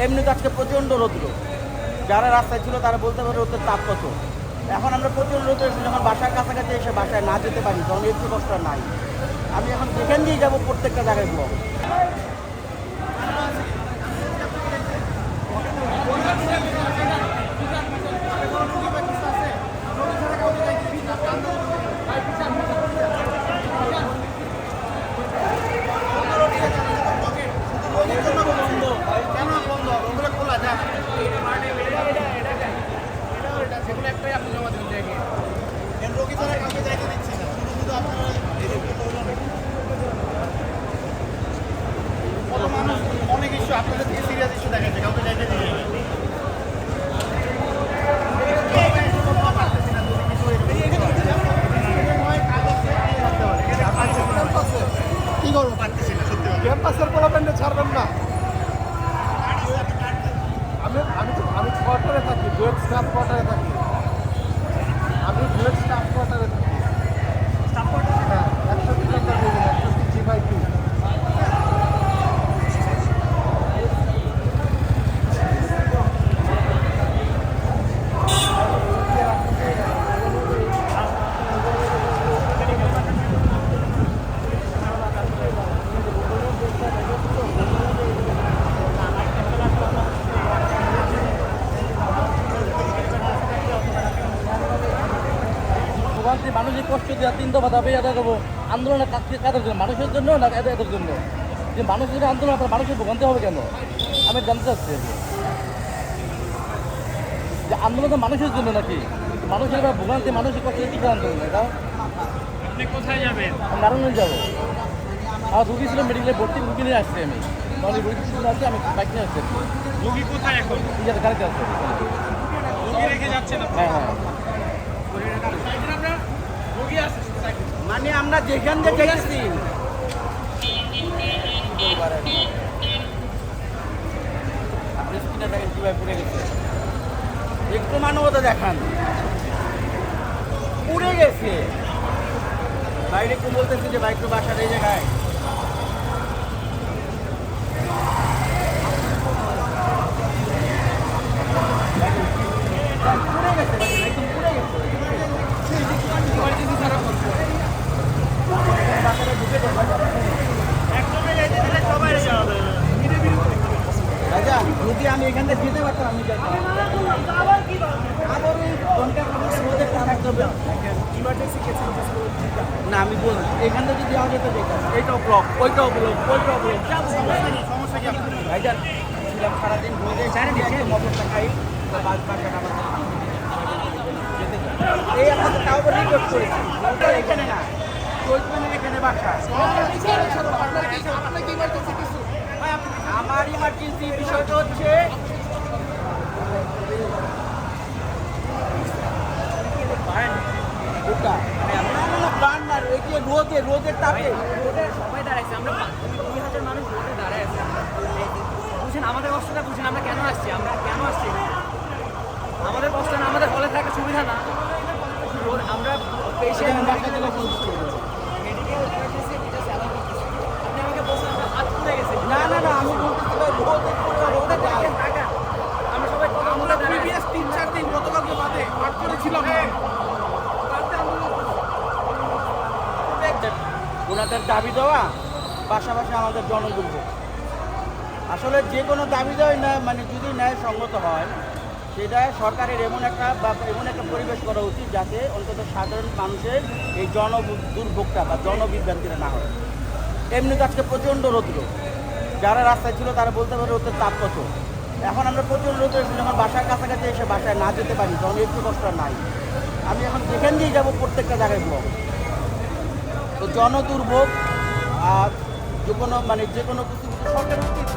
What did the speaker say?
এমনি তো আজকে প্রচণ্ড রৌদ্র, যারা রাস্তায় ছিল তারা বলতে পারে রোদের তাপ কত। এখন আমরা প্রচণ্ড রোদ্র এসে যখন বাসার কাছাকাছি এসে বাসায় না যেতে পারি তখন একটু কষ্ট আর নাই। আমি এখন যেখান দিয়ে যাবো প্রত্যেকটা জায়গায় ব্লক। অনেক ইস্যু আপনাদের থেকে সিরিয়াস ইস্যু দেখা যায়, কাউকে যাইতে দিয়ে কি করবো পারতেছি না সত্যি। ক্যাম্পাসের পোলাপেন্ডে ছাড়বেন না। আমি কোয়ার্টারে থাকি, ডুয়েট স্টাফ কোয়ার্টারে থাকি। আমি ডুয়েট স্টাফ কোয়ার্টারে থাকি। হ্যাঁ, 100 কিলোমিটার হয়ে গেল, 100 জি/2। মানুষের কষ্ট দেওয়া 3 দফা দাবি আদায় করবো। আন্দোলনের কাদের জন্য? মানুষের জন্য না এদের জন্য? যে মানুষের জন্য আন্দোলন, আপনার মানুষের ভোগান্তি হবে কেন? আমি জানতে চাচ্ছি যে আন্দোলন তো মানুষের জন্য নাকি? মানুষের ভোগান্তি, মানুষের কষ্ট কী আন্দোলন? এটা আপনি কোথায় যাবেন? নারায়ণগঞ্জ যাবো। আমার রুগী ছিল, মেডিকেলে ভর্তি, রুগী নিয়ে আসছি আমি। তাহলে রুগী ছিল আসছি, আমি বাইক নিয়ে আসছি। রুগী কোথায় এখন? গাড়িতে আসছে। রুগী রেখে যাচ্ছেন? হ্যাঁ হ্যাঁ, মানে আমরা যেখান থেকে যাইতেছি কিভাবে পুড়ে গেছে, একটু মানবতা দেখান। পুড়ে গেছে, বাইরে একটু বলতেছি যে বাইক তো বাসার এই জায়গায়। পুড়ে গেছে, একদম পুড়ে গেছে। যদি আমি এখান থেকে যেতে পারতাম আমি না, আমি বলবো এখান থেকে যদি আমাদের যেতাম, এইটাও ব্লক, ওইটাও ব্লক, ওইটাও ব্লক। সমস্যা কি আপনার? ভাইজান ছিলাম সারাদিন রোদে, মোটরটা খাই, এই আপনাদের তাও রিকোয়েস্ট করেছি, এখানে না চৈতন্যের এখানে বাসা। আমার ইমার্জেন্সি বিষয়টা হচ্ছে রোদের তাপে সবাই দাঁড়াইছে, আমরা 2000 মানুষ রোদে দাঁড়ায় আছে। বুঝছেন আমাদের কষ্টটা, বুঝছেন আমরা কেন আসছি, আমাদের কষ্ট না, আমাদের হলে থাকার সুবিধা না। আমরা পেশেন্ট আপনি আমাকে বলছেন হাত পুড়ে গেছে। না না না, আমি বলতেছি রোদে টাকা আমরা সবাই আমরা প্রিভিয়াস 3-4 দিন গতকালকে বাদে পাঠ করেছিলাম। ওনাদের দাবি দেওয়া পাশাপাশি আমাদের জনদুর্ভোগ। আসলে যে কোনো দাবি দেওয়াই না, মানে যদি ন্যায়সঙ্গত হয় সেটা সরকারের এমন একটা পরিবেশ করা উচিত যাতে অন্তত সাধারণ মানুষের এই দুর্ভোগটা বা জনবিভ্রান্তিটা না হয়। এমনি তো আজকে প্রচণ্ড রৌদ্র, যারা রাস্তায় ছিল তারা বলতে পারে রোদের তাপ কত। এখন আমরা প্রচণ্ড রৌদ্র এসে যখন বাসার কাছাকাছি এসে বাসায় না যেতে পারি তখন একটু কষ্ট আর নাই। আমি এখন যেখান দিয়ে যাবো প্রত্যেকটা জায়গায় ব্লক। তো জনদুর্ভোগ আর যে কোনো কিছু সরকারের উচিত